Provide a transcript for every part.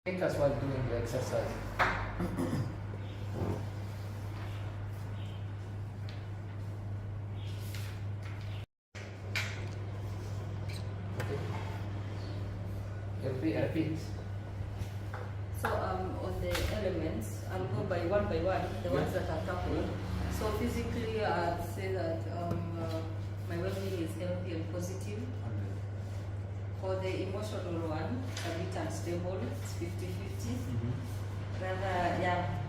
Take us while doing the exercise. Okay. Repeat. So on the elements, I'll go by one, the ones that are tackled. So physically, I'd say that my well-being is healthy and positive. For the emotional one, a bit unstable, it's 50-50. Rather, yeah,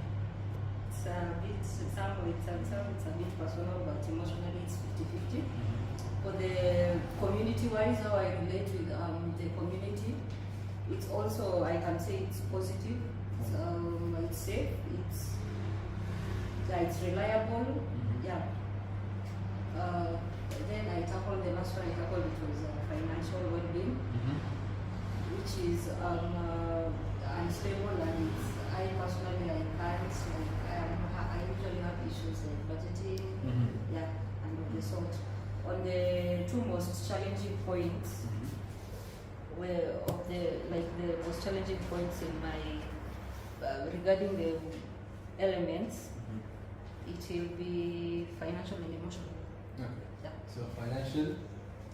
it's a bit, some it's a bit personal, but emotionally it's 50-50. For the community-wise, how I relate with the community, it's also, I can say it's positive, it's safe, it's reliable, yeah. Then I tackled the last one, it was financial well-being, which is unstable, and I personally I usually have issues like budgeting, yeah, and of the sort. On the two most challenging points, the most challenging points in my regarding the elements, it will be financial and emotional. Okay. Yeah. So financial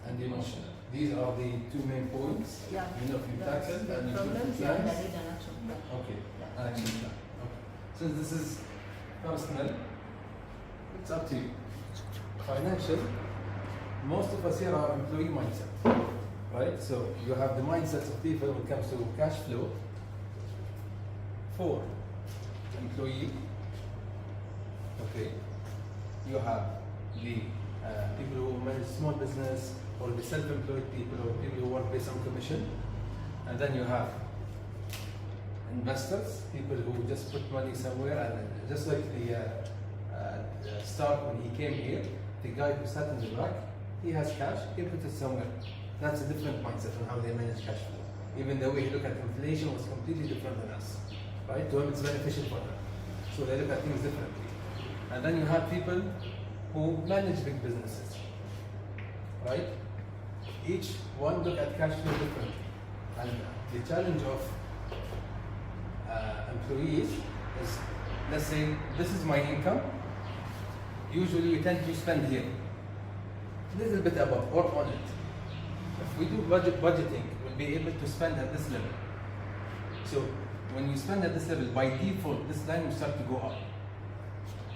and emotional. These are the two main points. Yeah. You know, if you tackle and you problems, do yeah, plans. I need an action plan. Okay. Yeah. Action plan. Okay. Since this is personal, it's up to you. Financial, most of us here are employee mindset, right? So you have the mindsets of people when it comes to cash flow. For employee, okay, you have the people who manage small business, or the self-employed people, or people who work based on commission, and then you have investors, people who just put money somewhere, and just like the start when he came here, the guy who sat in the back, he has cash, he put it somewhere. That's a different mindset on how they manage cash flow. Even the way he look at inflation was completely different than us, right? To him it's beneficial for them, so they look at things differently. And then you have people who manage big businesses, right? Each one look at cash flow differently. And the challenge of employees is, let's say this is my income, usually we tend to spend here, a little bit above or on it. If we do budgeting, we'll be able to spend at this level. So when you spend at this level, by default, this line will start to go up.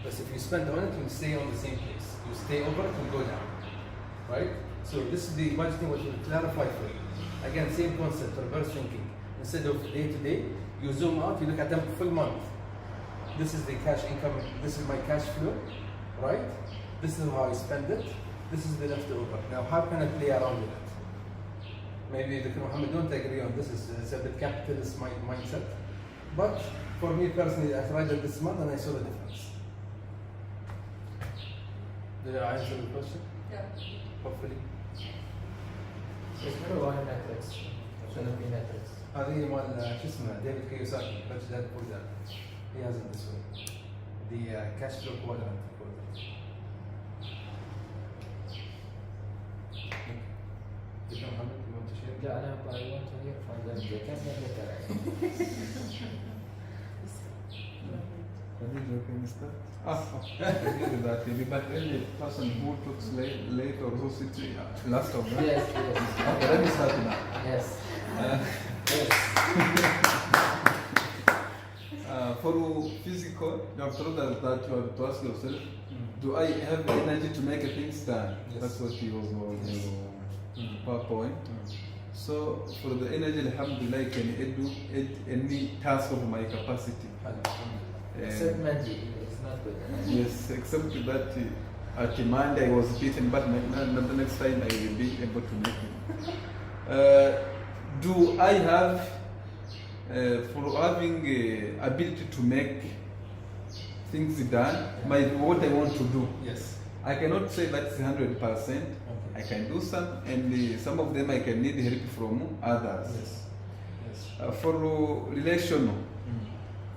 But if you spend on it, you'll stay on the same place. You stay over it, you'll go down, right? So this is the budgeting what will clarify for you. Again, same concept, reverse thinking. Instead of day to day, you zoom out, you look at them full month. This is the cash income, this is my cash flow, right? This is how I spend it, this is the leftover. Now how can I play around with it? Maybe Dr. Mohammed don't agree on this, it's a bit capitalist mindset. But for me personally, I tried it this month and I saw the difference. Did I answer the question? Yeah. Hopefully. اسمه وانا ماتريكس شنو في ماتريكس هذه مال شو اسمه ديفيد كيوساكي Rich Dad Poor Dad. He has it this way. The cash flow quadrant. Dr. Mohammed, you want to share? لا انا I want to hear from them they can hear better Can you start? That but any person who talks late or who sits last of them. yes Okay, let me start now. yes For physical, you have told us that you have to ask yourself, do I have the energy to make things done? Yes. That's what your PowerPoint. So for the energy, alhamdulillah, I can do any task of my capacity. except Manji it's not good Yes, except that at Monday I was beaten, but the next time I will be able to make it. Do I have, for having ability to make things done, what I want to do? Yes. I cannot say that's 100%. Okay. I can do some, and some of them I can need help from others. Yes. Yes. For relational,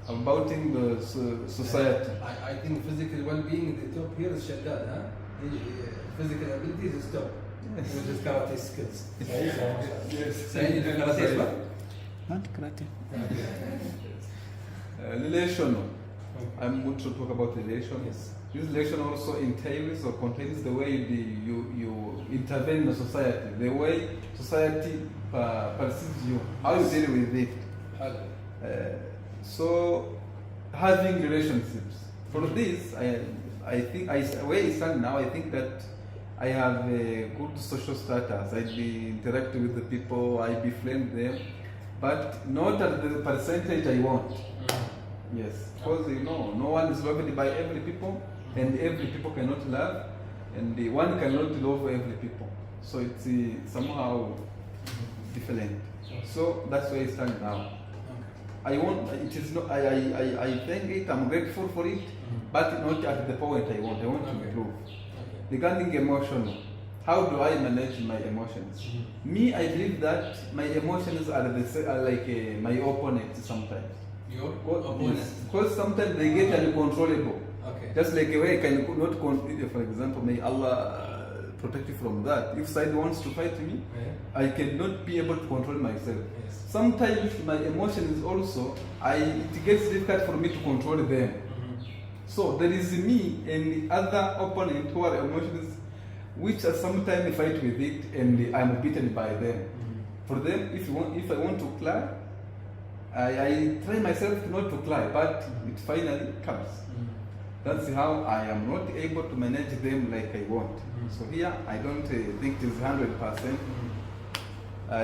about in the society. I think physical well-being, the top here is Shaddad, huh? Physical abilities is top. Yes. With his karate skills. Yes. Saeed, you do karate as well? Relational. I'm going to talk about relation. Yes. This relation also entails or contains the way you intervene in the society, the way society perceives you, how you deal with it. So, having relationships. For this, I think, where I stand now, I think that I have a good social status. I interact with the people, I befriend them, but not at the percentage I want. Yes, because no one is loved by every people, and every people cannot love, and one cannot love every people. So it's somehow different. So that's where I stand now. I want it is not. I thank it. I'm grateful for it, but not at the point I want. I want to improve. Regarding emotional, how do I manage my emotions? Me, I believe that my emotions are like my opponents sometimes. Your opponent. Because sometimes they get uncontrollable. Okay. Just like a way I cannot control. For example, may Allah protect you from that. If side wants to fight me, I cannot be able to control myself. Yes. Sometimes my emotions also, it gets difficult for me to control them. So there is me and the other opponent who are emotions, which are sometimes fight with it, and I'm beaten by them. For them, if I want to cry, I try myself not to cry, but it finally comes. That's how I am not able to manage them like I want. So here, I don't think it is 100%.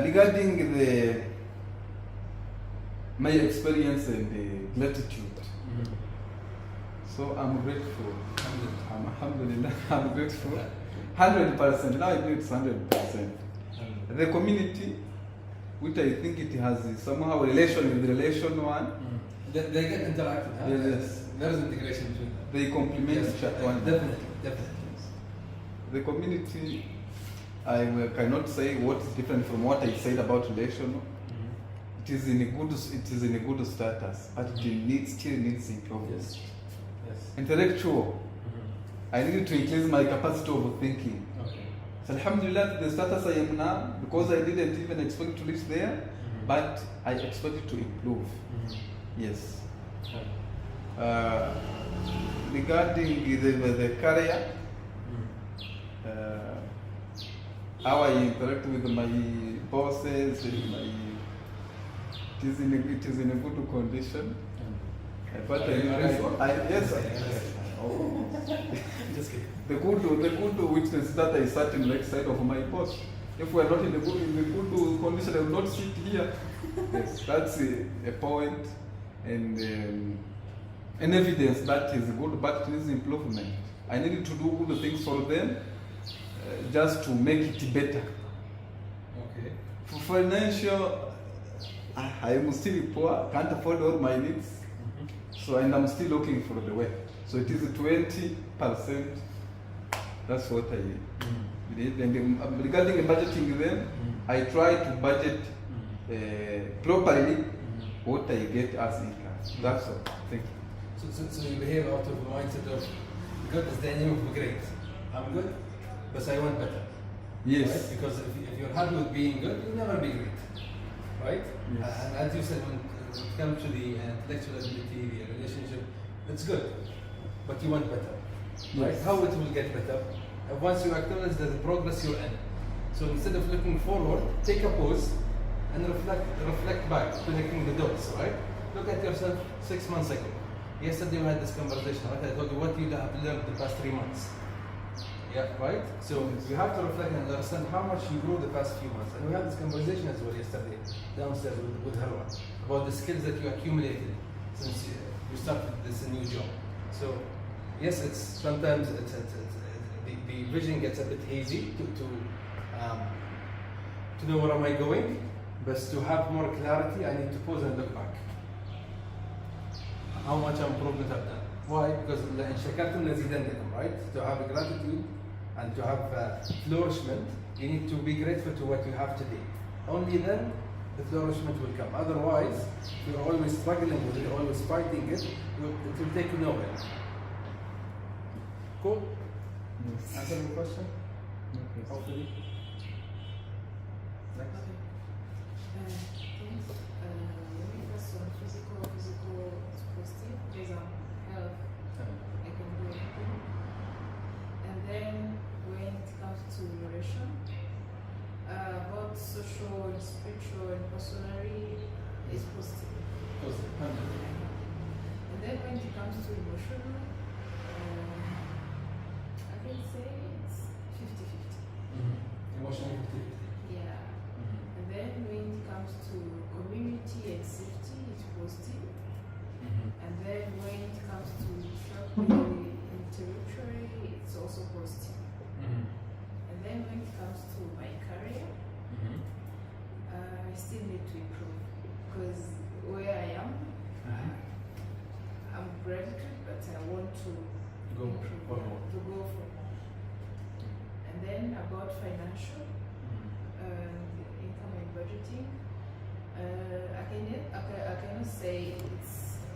Regarding my experience and the gratitude. So I'm grateful. Alhamdulillah, I'm grateful. 100%. Now I do it's 100%. The community, which I think it has somehow relation with the relation one. They get interacted. Huh? Yes. There is integration between them. They complement each other. Definitely. The community, I cannot say what is different from what I said about relational. It is in a good status, but it still needs improvement. Yes. Intellectual. I need to increase my capacity of thinking. Okay. So Alhamdulillah, the status I am now, because I didn't even expect to reach there, but I expect to improve. Yes. Regarding the career, how I interact with my bosses, it is in a good condition. But yes, Just kidding. the good witness that I sat in the right side of my boss. If we are not in the good condition, I will not sit here. Yes, that's a point and an evidence that is good, but it is improvement. I needed to do good things for them just to make it better. Okay. For financial, I am still poor, can't afford all my needs. So, and I'm still looking for the way. So it is 20%. That's what I did. And regarding budgeting them, I try to budget properly what I get as income. That's all. Thank you. So you behave out of the mindset of good is the enemy of great. I'm good, but I want better. Yes. Right? Because if you're happy with being good, you'll never be great. Right? Yes. And as you said, when it comes to the intellectual ability, the relationship, it's good, but you want better. Right? Yes. How it will get better? Once you acknowledge the progress you're in. So instead of looking forward, take a pause and reflect back, connecting the dots, right? Look at yourself 6 months ago. Yesterday we had this conversation, right? I told you what you have learned the past 3 months. Yeah, right? So you have to reflect and understand how much you grew the past few months. And we had this conversation as well yesterday, downstairs with Harwa, about the skills that you accumulated since you started this new job. So yes, it's sometimes the vision gets a bit hazy to know where am I going, but to have more clarity, I need to pause and look back. How much improvement I've done. Why? Because in shakartum nazidannakum, right? To have gratitude and to have flourishment, you need to be grateful to what you have today. Only then the flourishment will come. Otherwise, if you're always struggling with it, always fighting it, it will take you nowhere. Cool? Yes. Answer your question? Okay. Hopefully. Next. Thanks. And then when it comes to emotional, I can say it's 50-50. Emotional activity. Yeah. And then when it comes to community and safety, it's positive. And then when it comes to shopping intellectually, it's also positive. And then when it comes to my career, I still need to improve because where I am, I'm graduate, but I want to Go improve, for more. to go for more. And then about financial, income and budgeting, I cannot say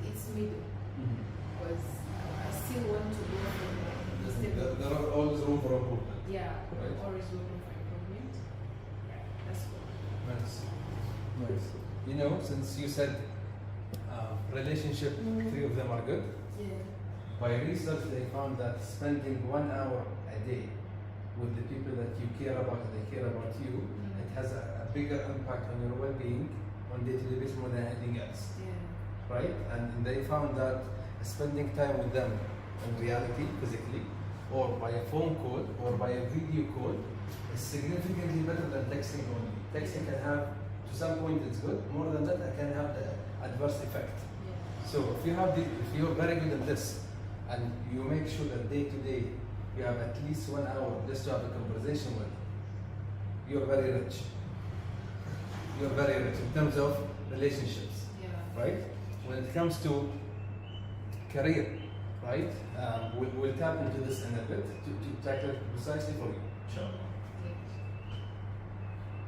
it's middle because I still want to go for more. There are always room for improvement. Yeah, Right. always looking for improvement. Yeah, that's what. Nice. Nice. You know, since you said relationship, three of them are good. Yeah. By research, they found that spending 1 hour a day with the people that you care about and they care about you, it has a bigger impact on your well-being on day-to-day basis more than anything else, Yeah. right? And they found that spending time with them in reality, physically, or by a phone call or by a video call is significantly better than texting only. Texting can have, to some point it's good, more than that it can have the adverse effect. Yeah. So if you're very good at this, and you make sure that day to day you have at least 1 hour just to have a conversation with, you're very rich. You're very rich in terms of relationships, Yeah. right? When it comes to career, right? We'll tap into this in a bit to tackle it precisely for you. Sure.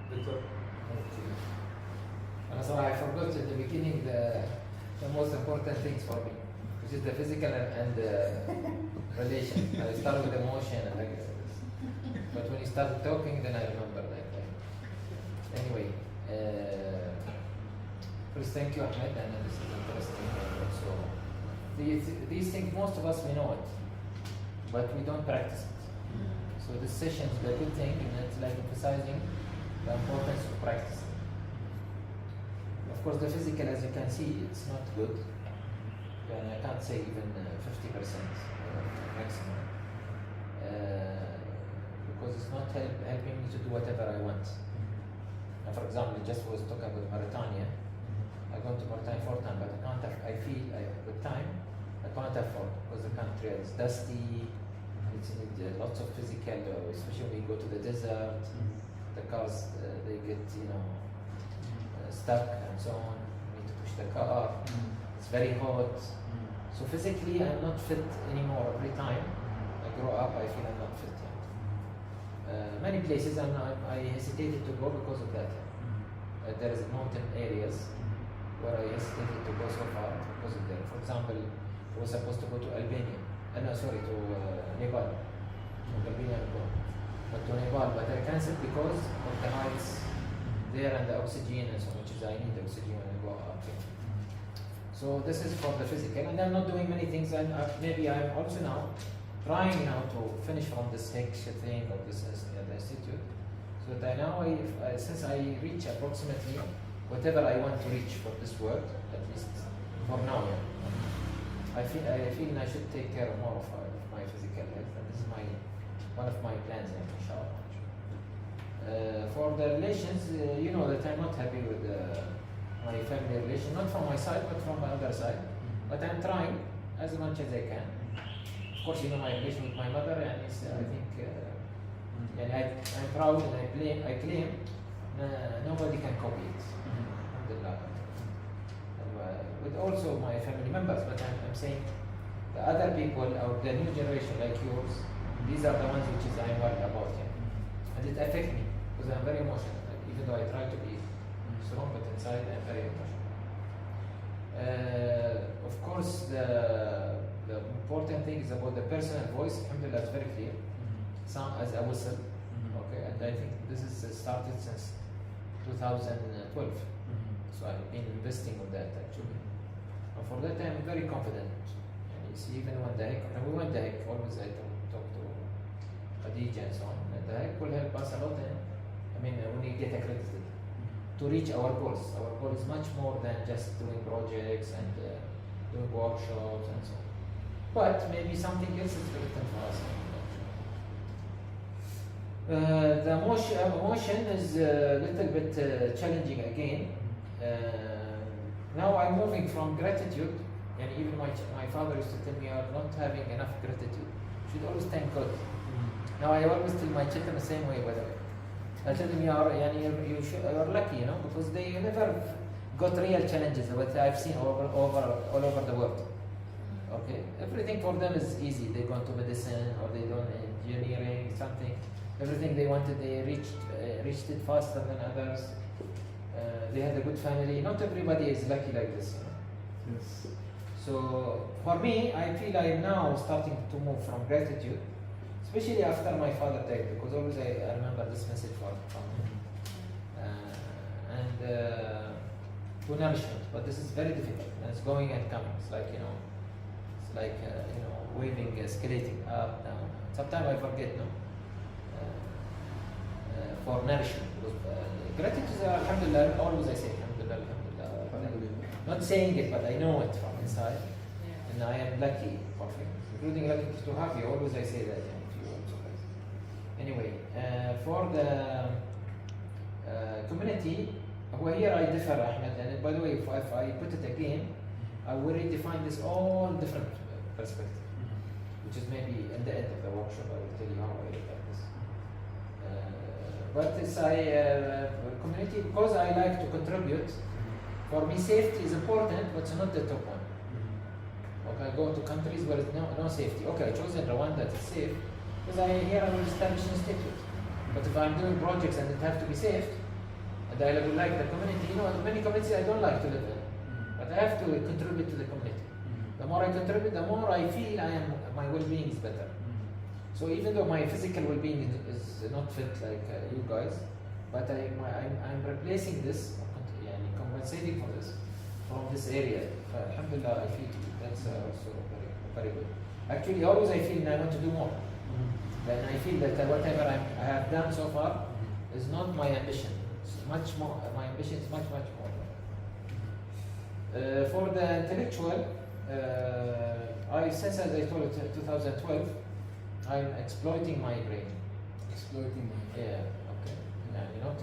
Victor? So I forgot at the beginning the most important things for me, which is the physical and relation. I start with emotion and like this. But when you start talking, then I remember like that. Anyway, first thank you, Ahmed, and this is interesting. And also, these things, most of us we know it, but we don't practice it. So this session is a good thing, and it's like emphasizing the importance of practice. Of course, the physical, as you can see, it's not good. And I can't say even 50% maximum. Because it's not helping me to do whatever I want. Now, for example, just was talking about Mauritania. I go to Mauritania 4 times, but I can't I feel with time, I can't afford because the country is dusty, it's need lots of physical, especially when you go to the desert, the cars, they get, stuck and so on. You need to push the car. It's very hot. So physically, I'm not fit anymore. Every time I grow up, I feel I'm not fit yet. Many places I hesitated to go because of that. There is mountain areas where I hesitated to go so far because of that. For example, I was supposed to go to Albania. To Nepal. From Albania I go. But to Nepal, but I cancelled because of the heights there and the oxygen and so much as I need oxygen when I go up here. So this is for the physical, and I'm not doing many things, and maybe I'm also now trying now to finish from this HICS thing or this the institute, so that since I reach approximately whatever I want to reach for this work, at least for now, I feel I should take care more of my physical health, and this is one of my plans, inshallah. For the relations, that I'm not happy with my family relation, not from my side, but from the other side. But I'm trying as much as I can. Of course, my relation with my mother, and I think, and I'm proud and I claim nobody can copy it. Alhamdulillah. With also my family members, but I'm saying the other people or the new generation like yours, these are the ones which I'm worried about. And it affects me because I'm very emotional. Even though I try to be strong, but inside I'm very emotional. Of course, the important thing is about the personal voice. Alhamdulillah, it's very clear. Sound as a whistle. Okay, and I think this is started since 2012. So I've been investing on that actually. And for that I'm very confident. And you see, even when we went the HIC, always I talk to Khadija and so on. And the HIC will help us a lot when you get accredited to reach our goals. Our goal is much more than just doing projects and doing workshops and so on. But maybe something else is written for us. The emotion is a little bit challenging again. Now I'm moving from gratitude, and even my father used to tell me, "You're not having enough gratitude. You should always thank God." Now I always tell my children the same way, by the way. I tell them, you're lucky, you know, because they never got real challenges that I've seen all over the world. Okay, everything for them is easy. They go into medicine or they do engineering, something. Everything they wanted, they reached it faster than others. They had a good family. Not everybody is lucky like this, you know. Yes. So for me, I feel I am now starting to move from gratitude, especially after my father died, because always I remember this message from him. And to nourishment, but this is very difficult. And it's going and coming. It's like, you know, waving, escalating up, down. Sometimes I forget, no? For nourishment. Because, gratitude is alhamdulillah, always I say alhamdulillah, alhamdulillah. Alhamdulillah. Not saying it, but I know it from inside. And I am lucky, including lucky to have you. Always I say that. Anyway, for the community, well, here I differ, Ahmed. And by the way, if I put it again, I will redefine this all different perspective, which is maybe in the end of the workshop. I will tell you how I look at this. But it's community, because I like to contribute. For me, safety is important, but it's not the top one. Okay, I go to countries where there's no safety. Okay, I chose Rwanda that is safe, because here I will establish an institute. But if I'm doing projects and it have to be safe, and I would like the community, you know, many communities I don't like to live in, but I have to contribute to the community. The more I contribute, the more I feel my well-being is better. So even though my physical well-being is not fit like you guys, but I'm replacing this, compensating for this from this area. Alhamdulillah, I feel that's also very, very good. Actually, always I feel I want to do more. Then I feel that whatever I have done so far is not my ambition. It's much more. My ambition is much, much more. For the intellectual, since as I told you, 2012, I'm exploiting my brain. Exploiting my brain. Yeah. Okay. You know,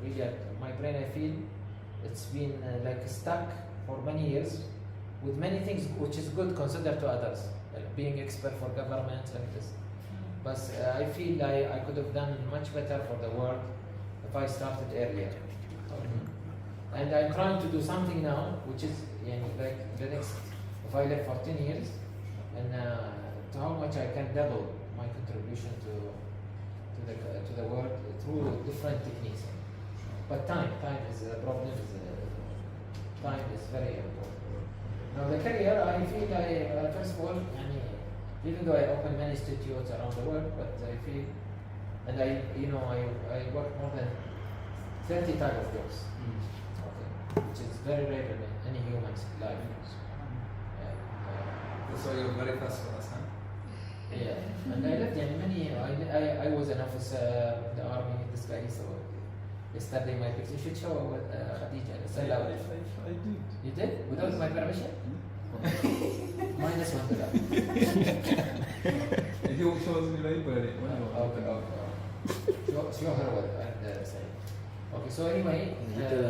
really, my brain, I feel it's been like stuck for many years with many things, which is good considered to others, like being expert for government like this. But I feel I could have done much better for the world if I started earlier. And I'm trying to do something now, which is like the next, if I live for 10 years, and to how much I can double my contribution to the world through different techniques. But time is a problem. Time is very important. Now the career, I feel first of all, even though I open many institutes around the world, but I feel, and I work more than 30 type of jobs. Okay, which is very rare in any human's life. That's why you're very fast for us, huh? Yeah, and I lived in many. I was an officer in the army. This guy, so yesterday my picture. You should show what Khadija. I did. You did without my permission? -$1. He shows me library. Okay. Show her what I'm saying. Okay, so anyway, there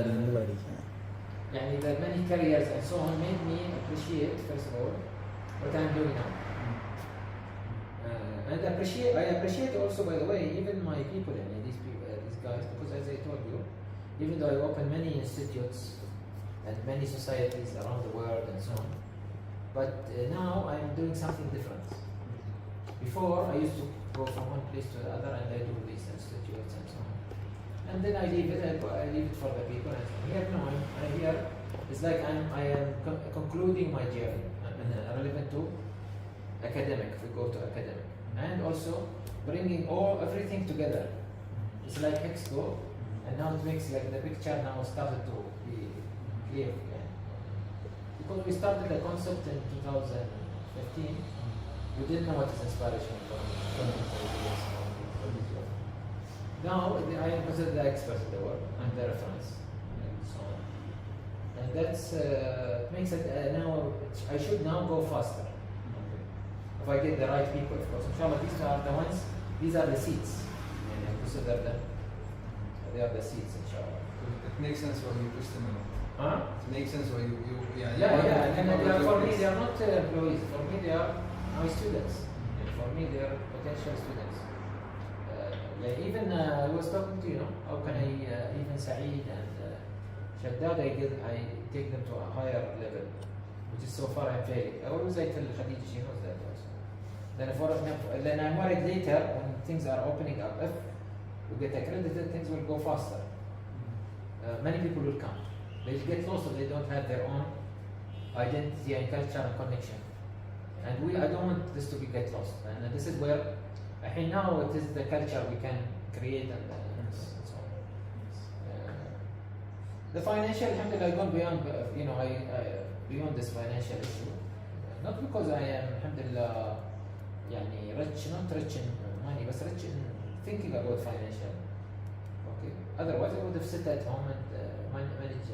are many careers and so on made me appreciate first of all what I'm doing now. And I appreciate also, by the way, even my people and these guys, because as I told you, even though I open many institutes and many societies around the world and so on, but now I'm doing something different. Before I used to go from one place to the other and I do these institutes and so on, and then I leave it for the people. And here no, I'm here. It's like I am concluding my journey. I'm relevant to academic. If we go to academic, and also bringing everything together. It's like Expo, and now it makes like the picture now started to be clear again. Because we started the concept in 2015, we didn't know what is inspiration from Now I am considered the expert in the work. I'm the reference, and so on. And that's makes it now. I should now go faster. Okay. If I get the right people, of course. Inshallah, these are the ones. These are the seats. And I consider them. They are the seats, inshallah. It makes sense when you push them in. Huh? It makes sense when you Yeah. And they are, for me, they are not employees. For me, they are my students. And for me, they are potential students. Like even I was talking to how can I even Saeed and Shaddad, I take them to a higher level, which is so far I'm failing. I always tell Khadija, she knows that also. Then I'm worried later when things are opening up. If we get accredited, things will go faster. Many people will come. They'll get lost if they don't have their own identity and culture and connection. And I don't want this to get lost. And this is where now it is the culture we can create and so on. The financial, alhamdulillah, I gone beyond, beyond this financial issue. Not because I am, alhamdulillah, rich, not rich in money, but rich in thinking about financial. Okay. Otherwise, I would have sit at home and manage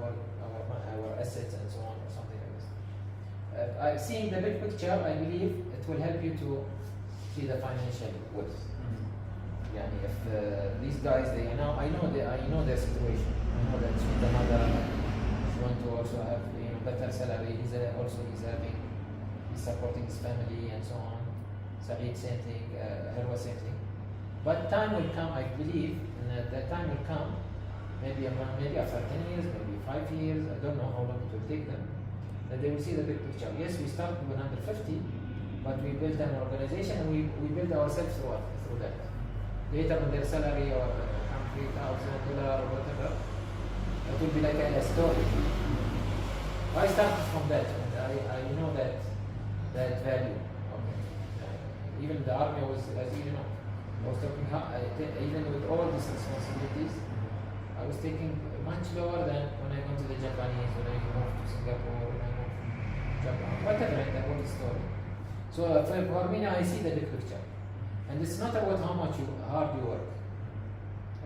our assets and so on, or something like this. Seeing the big picture, I believe it will help you to see the financial wealth. If these guys, I know their situation. I know that the mother, she want to also have better salary. He's supporting his family and so on. Saeed same thing, Helwa same thing. But time will come, I believe, and that time will come. Maybe after 10 years, maybe 5 years. I don't know how long it will take them. That they will see the big picture. Yes, we started with 150. But we built an organization and we built ourselves through that. Later when their salary or $3,000 or whatever, it will be like a story. I started from that and I know that value. Okay. Even the army was, as you know, I was talking, even with all these responsibilities, I was taking much lower than when I went to the Japanese, when I moved to Singapore, when I moved to Japan, whatever, and the whole story. So for me now I see the big picture. And it's not about how much hard you work.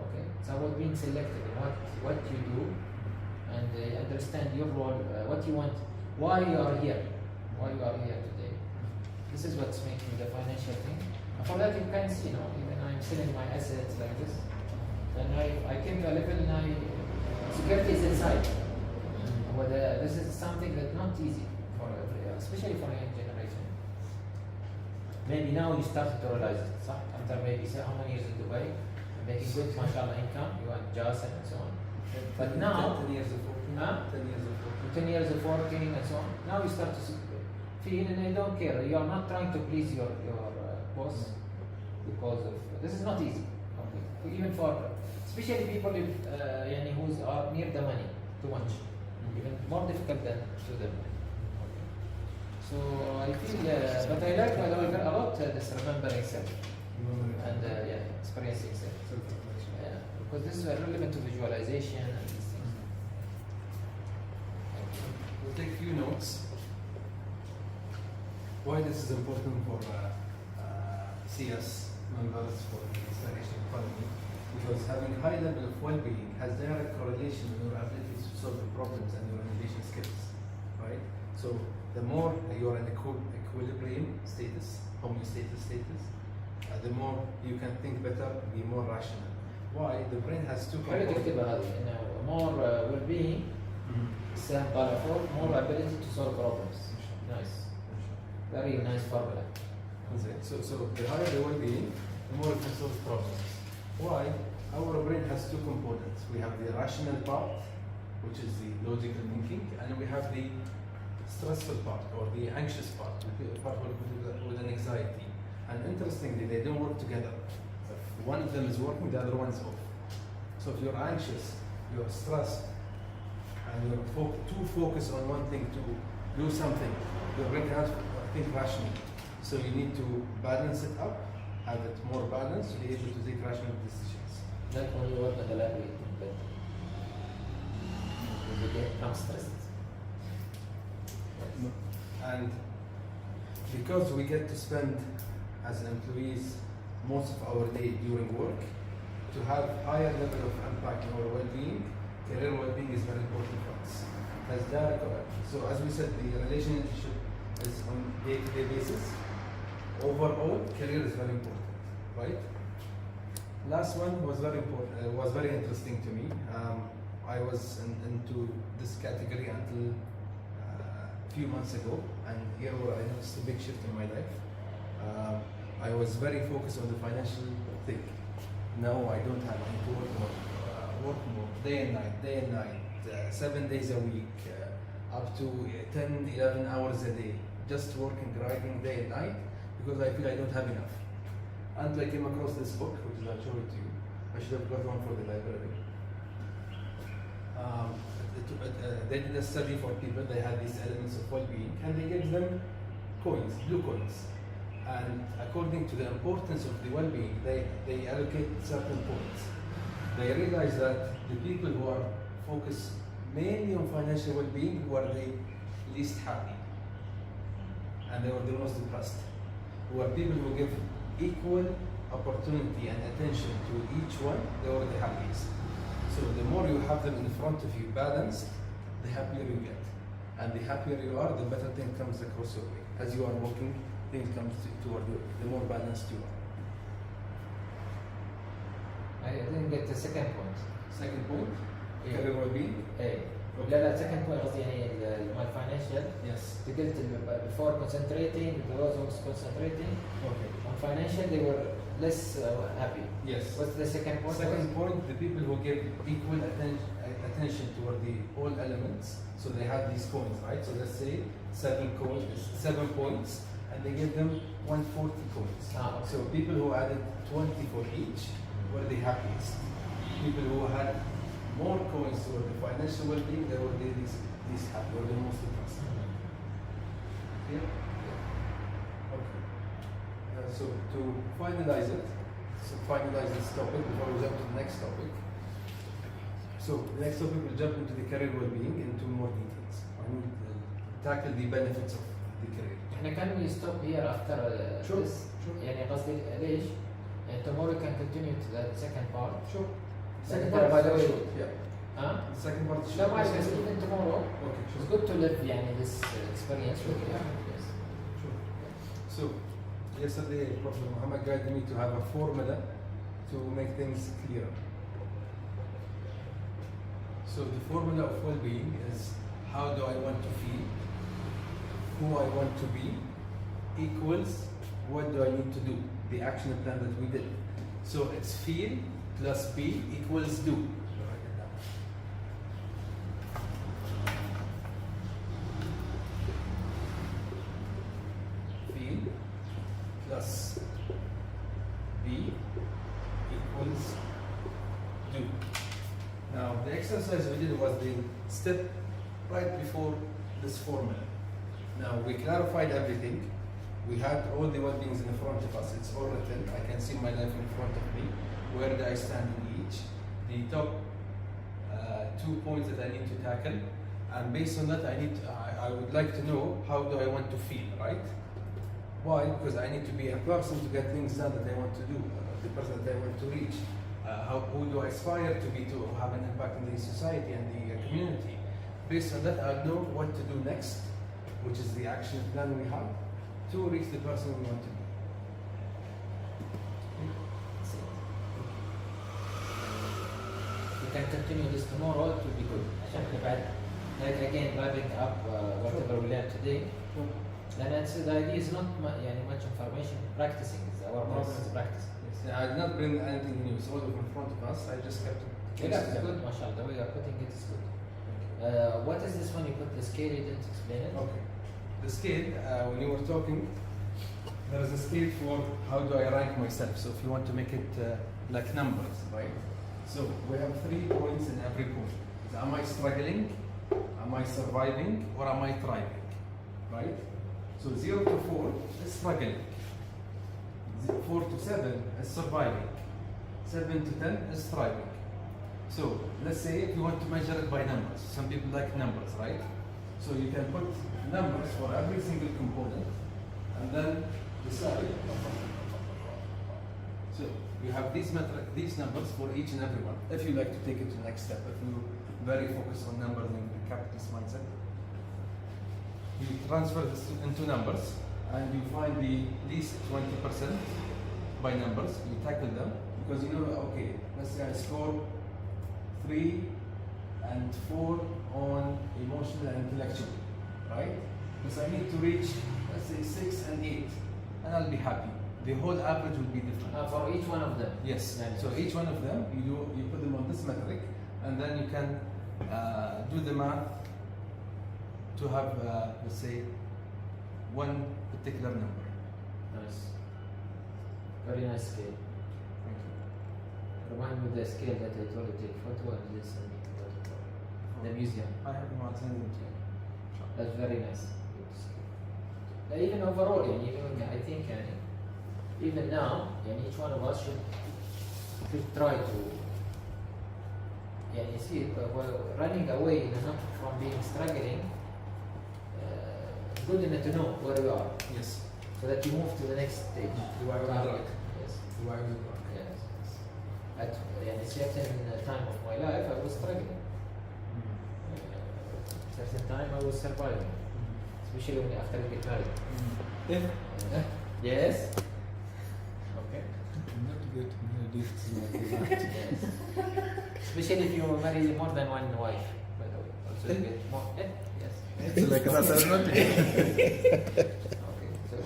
Okay? It's about being selective in what you do and understand your role, what you want, why you are here today. This is what's making the financial thing. And for that you can see, even I'm selling my assets like this. And I came to a level and security is inside. This is something that's not easy especially for a young generation. Maybe now you started to realize it. After maybe say how many years in Dubai, making good mashallah income, you want jazz and so on. But now 10 years of working, 10 years of working and so on. Now you start to feel and you don't care. You are not trying to please your boss because of this is not easy. Okay. Even for especially people who are near the money too much. Even more difficult than to them. So I feel, but I like by the way a lot this remembering self and experiencing self. Because this is relevant to visualization and these things. We'll take a few notes. Why this is important for SIAS members for the installation economy? Because having high level of well-being has direct correlation with your ability to solve the problems and your innovation skills, right? So the more you are in equilibrium status, homeostasis status, the more you can think better, be more rational. Why? The brain has two components. More well-being, more ability to solve problems. Nice. Very nice formula. So the higher the well-being, the more it can solve problems. Why? Our brain has two components. We have the rational part, which is the logical thinking, and we have the stressful part or the anxious part, the part with an anxiety. And interestingly, they don't work together. If one of them is working, the other one is off. So if you're anxious, you're stressed, and you're too focused on one thing to do something, your brain has to think rationally. So you need to balance it up, have it more balanced, to be able to take rational decisions. Like when you work in the lab, you become stressed. And because we get to spend as employees most of our day during work, to have higher level of impact on our well-being, career well-being is very important for us. As direct, so as we said, the relationship is on day-to-day basis. Overall, career is very important, right? Last one was very important. Was very interesting to me. I was into this category until a few months ago, and here I noticed a big shift in my life. I was very focused on the financial thing. Now I don't have any to work more, day and night, 7 days a week, up to 10, 11 hours a day, just working, grinding day and night, because I feel I don't have enough. Until I came across this book, which I'll show it to you. I should have got one for the library. They did a study for people. They had these elements of well-being, and they gave them coins, blue coins. And according to the importance of the well-being, they allocate certain points. They realize that the people who are focused mainly on financial well-being who are the least happy, and they were the most depressed. Who are people who give equal opportunity and attention to each one, they were the happiest. So the more you have them in front of you balanced, the happier you get. And the happier you are, the better thing comes across your way. As you are walking, things come toward you, the more balanced you are. I didn't get the second point. Second point, Yeah. career well-being. ايه Okay. لا second point قصدي يعني my financial Yes. قلت before concentrating those who was concentrating Okay. on financial they were less happy. Yes. What's the second point? Second point, the people who give equal attention toward the all elements. So they have these coins, right? So let's say 7 points, and they give them 140 coins. Okay. So people who added 20 for each were the happiest. People who had more coins toward the financial well-being, they were the least happy, or the most depressed. Yeah? Okay. So to finalize this topic before we jump to the next topic. So the next topic will jump into the career well-being into more details. I will tackle the benefits of the career. احنا can we stop here after Sure, this؟ sure. يعني قصدي ليش؟ And tomorrow we can continue to the second part. Sure. Second part part, by the is way. short. Yeah. Huh? The second part is لا short. ما عليك even tomorrow. Okay, It's sure. good to live يعني this experience with you. Yes. Sure. So yesterday Professor Muhammad guided me to have a formula to make things clearer. So the formula of well-being is how do I want to feel, who I want to be, equals what do I need to do, the action plan that we did. So it's feel plus be equals do. Write it down. Feel plus be equals do. Now the exercise we did was the step right before this formula. Now we clarified everything. We had all the well-beings in front of us. It's all written. I can see my life in front of me. Where do I stand in each? The top 2 points that I need to tackle. And based on that, I would like to know how do I want to feel, right? Why? Because I need to be a person to get things done that I want to do, the person that I want to reach. Who do I aspire to be to have an impact in the society and the community? Based on that, I'll know what to do next, which is the action plan we have to reach the person we want to be. We can continue this tomorrow. It will be good. عشان احنا بعد like again wrapping up whatever we learned today. Then the idea is not يعني much information. Practicing is our problem is practicing. Yes. I did not bring anything new. It's all in front of us. I just kept it. Yeah, it's good, mashallah. The way you are putting it is good. What is this one you put the scale? You didn't explain it. Okay. The scale, when you were talking, there is a scale for how do I rank myself. So if you want to make it like numbers, right? So we have 3 points in every point. So am I struggling? Am I surviving? Or am I thriving? Right? So 0 to 4 is struggling. 4 to 7 is surviving. 7 to 10 is thriving. So let's say if you want to measure it by numbers. Some people like numbers, right? So you can put numbers for every single component and then decide So you have these numbers for each and every one. If you like to take it to the next step, if you very focused on numbers in the capitalist mindset, you transfer this into numbers and you find the least 20% by numbers. You tackle them because you know, okay, let's say I score 3 and 4 on emotional and intellectual, right? Because I need to reach, let's say 6 and 8, and I'll be happy. The whole average will be different. For each one of them. Yes. Yeah. So each one of them, you put them on this metric, and then you can do the math to have, let's say, one particular number. Nice. Very nice scale. Thank you. Remind me of the scale that I told you to take photo and listen the museum. I have them on sending to you. That's very nice. Good scale. Even overall, even I think even now, each one of us should try to. You see, running away from being struggling. Good enough to know where you are, Yes. so that you move to the next stage. You are on the Target. track. Yes. You are on the track. Yes. At a certain time of my life, I was struggling. Certain time, I was surviving, especially when after I get married. Yes. Okay. Not good gifts like that. Yes. Especially if you marry more than one wife, by the way. Also you get more. Yes. It's like that. I'm not. Okay. So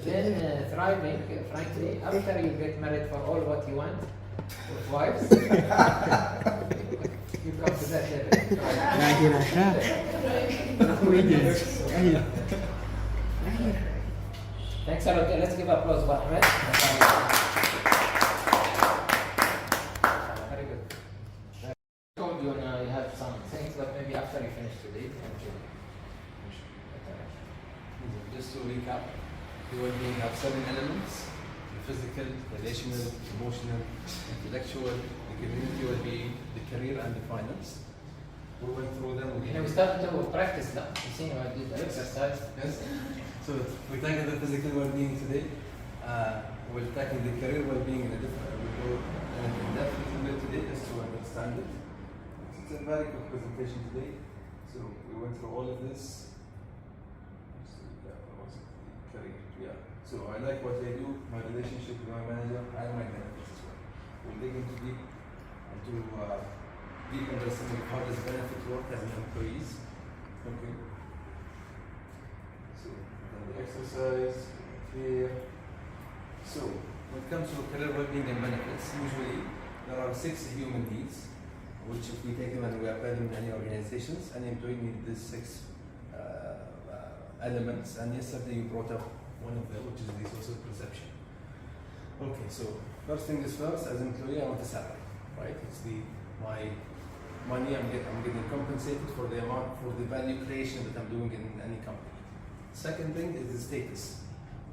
then thriving, frankly, after you get married for all what you want with wives, you come to that level. Thanks a lot. Let's give applause for Ahmed. Very good. I told you you have some things, but maybe after you finish today, Just to recap, the well-being have 7 elements: the physical, relational, emotional, intellectual, the community well-being, the career, and the finance. We went through them. we started to practice now. You see, I did the exercise. Yes. So we tackle the physical well-being today. We'll tackle the career well-being in a different. We'll go in depth a little bit today just to understand it. It's a very quick presentation today. So we went through all of this. Career. Yeah. So I like what I do, my relationship with my manager, and my benefits as well. We'll dig into deep understanding of how does benefit work as an employees. Okay. So then the exercise here. So when it comes to career well-being and benefits, usually there are 6 human needs, which if we take them and we apply them in any organizations, any employee needs these 6 elements, and yesterday you brought up one of them, which is the social perception. Okay, so first thing is first, as an employee, I want a salary, right? It's my money I'm getting compensated for the amount, for the value creation that I'm doing in any company. Second thing is the status,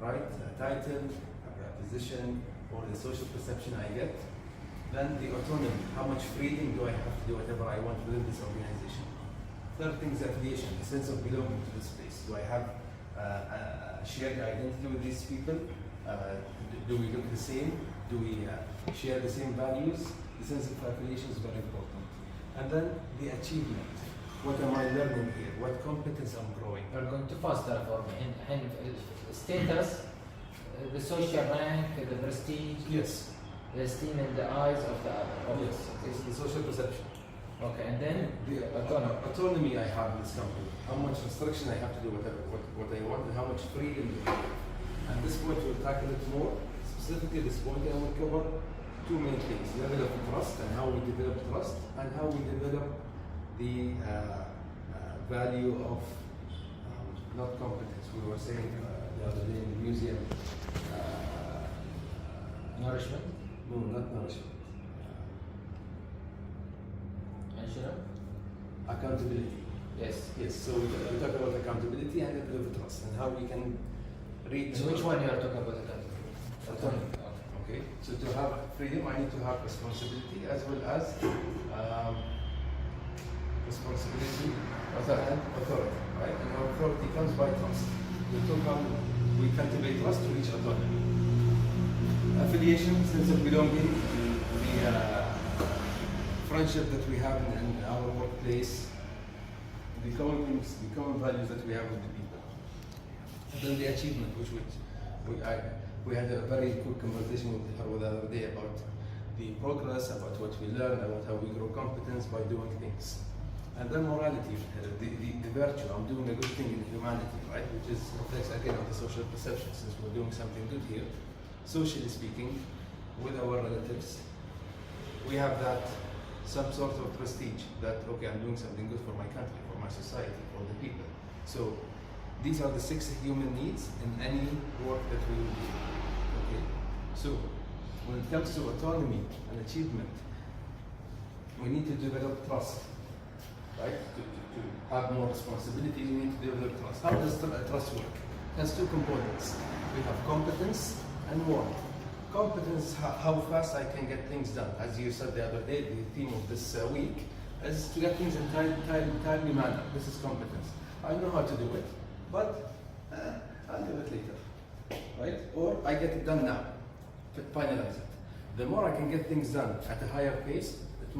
right? A title, a position, or the social perception I get. Then the autonomy, how much freedom do I have to do whatever I want within this organization? Third thing is affiliation, the sense of belonging to this place. Do I have a shared identity with these people? Do we look the same? Do we share the same values? The sense of affiliation is very important. And then the achievement. What am I learning here? What competence I'm growing? You're going too fast there for me. And status, the social rank, the prestige, Yes. the esteem in the eyes of the other. Yes. It's the social perception. Okay, and then The autonomy I have in this company, how much restriction I have to do whatever what I want, and how much freedom do I have. And this point we'll tackle it more. Specifically this point I will cover 2 main things: level of trust and how we develop trust, and how we develop the value of not competence. We were saying the other day in the museum. nourishment. No, not nourishment. Accountability. Yes. Yes, so we talk about accountability and level of trust and how we can reach. So which one you are talking about? Accountability. Autonomy. Okay, so to have freedom, I need to have responsibility as well as responsibility and authority, right? And our authority comes by trust. We cultivate trust to reach autonomy. affiliation, sense of belonging, the friendship that we have in our workplace, the common values that we have with the people. And then the achievement, we had a very good conversation with her the other day about the progress, about what we learn, about how we grow competence by doing things. And then morality, the virtue, I'm doing a good thing in humanity, right? Which reflects again on the social perception, since we're doing something good here. Socially speaking, with our relatives, we have that some sort of prestige that, okay, I'm doing something good for my country, for my society, for the people. So these are the 6 human needs in any work that we will do. Okay? So when it comes to autonomy and achievement, we need to develop trust, right? To have more responsibility, we need to develop trust. How does trust work? It has 2 components. We have competence and warmth. Competence is how fast I can get things done. As you said the other day, the theme of this week is to get things in timely manner. This is competence. I know how to do it, but I'll do it later, right? Or I get it done now, finalize it. The more I can get things done at a higher pace, it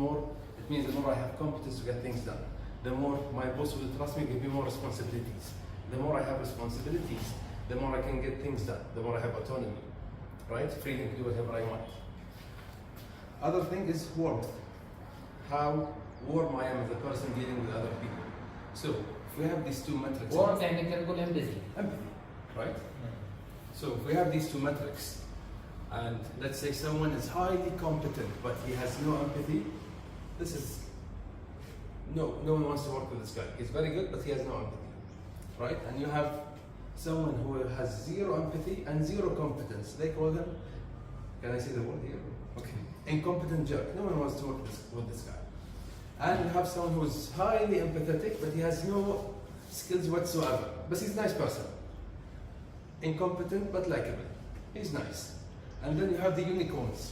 means the more I have competence to get things done. The more my boss will trust me, give me more responsibilities. The more I have responsibilities, the more I can get things done. The more I have autonomy, right? Freedom to do whatever I want. Other thing is warmth. How warm I am as a person dealing with other people. So if we have these 2 metrics. warmth يعني نقدر نقول empathy. Empathy, right? So if we have these 2 metrics, and let's say someone is highly competent but he has no empathy, this is no one wants to work with this guy. He's very good but he has no empathy, right? And you have someone who has 0 empathy and 0 competence. They call them, can I say the word here? Okay, incompetent jerk. No one wants to work with this guy. And you have someone who is highly empathetic but he has no skills whatsoever, but he's a nice person. Incompetent but likable. He's nice. And then you have the unicorns,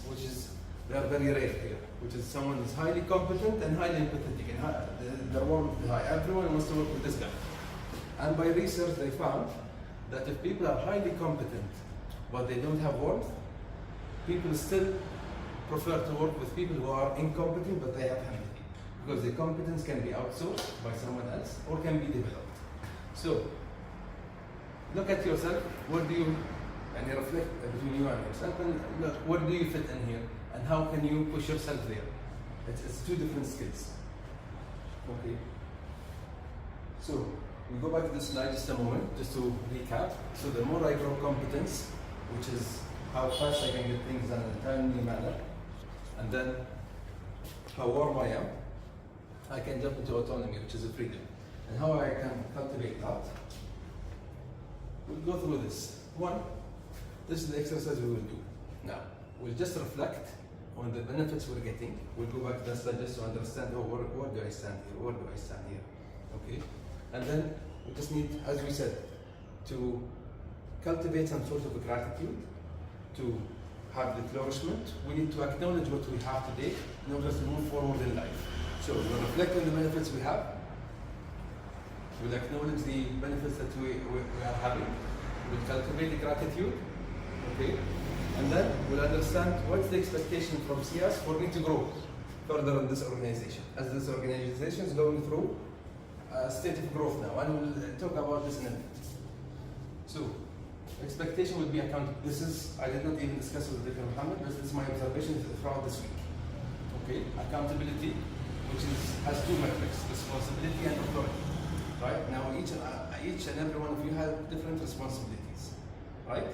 they are very rare here, which is someone who's highly competent and highly empathetic, and their warmth is high. Everyone wants to work with this guy. And by research they found that if people are highly competent but they don't have warmth, people still prefer to work with people who are incompetent but they have empathy, because the competence can be outsourced by someone else or can be developed. So look at yourself. What do you, and you reflect between you and yourself, and look, what do you fit in here, and how can you push yourself there? It's 2 different skills. Okay. So we go back to this slide just a moment, just to recap. So the more I grow competence, which is how fast I can get things done in a timely manner, and then how warm I am, I can jump into autonomy, which is a freedom. And how I can cultivate that. We'll go through this. 1, this is the exercise we will do. Now, we'll just reflect on the benefits we're getting. We'll go back to the slide just to understand, oh, where do I stand here? Where do I stand here? Okay? And then we just need, as we said, to cultivate some sort of a gratitude, to have the flourishment. We need to acknowledge what we have today in order to move forward in life. So we'll reflect on the benefits we have. We'll acknowledge the benefits that we are having. We'll cultivate the gratitude. Okay? And then we'll understand what's the expectation from SIAS for me to grow further in this organization. As this organization is going through a state of growth now, and we'll talk about this in a minute. So, expectation would be accountability. This is, I did not even discuss with Dr. Mohammed, but this is my observation throughout this week. Okay? Accountability, which has 2 metrics, responsibility and authority. Right? Now each and every one of you have different responsibilities. Right?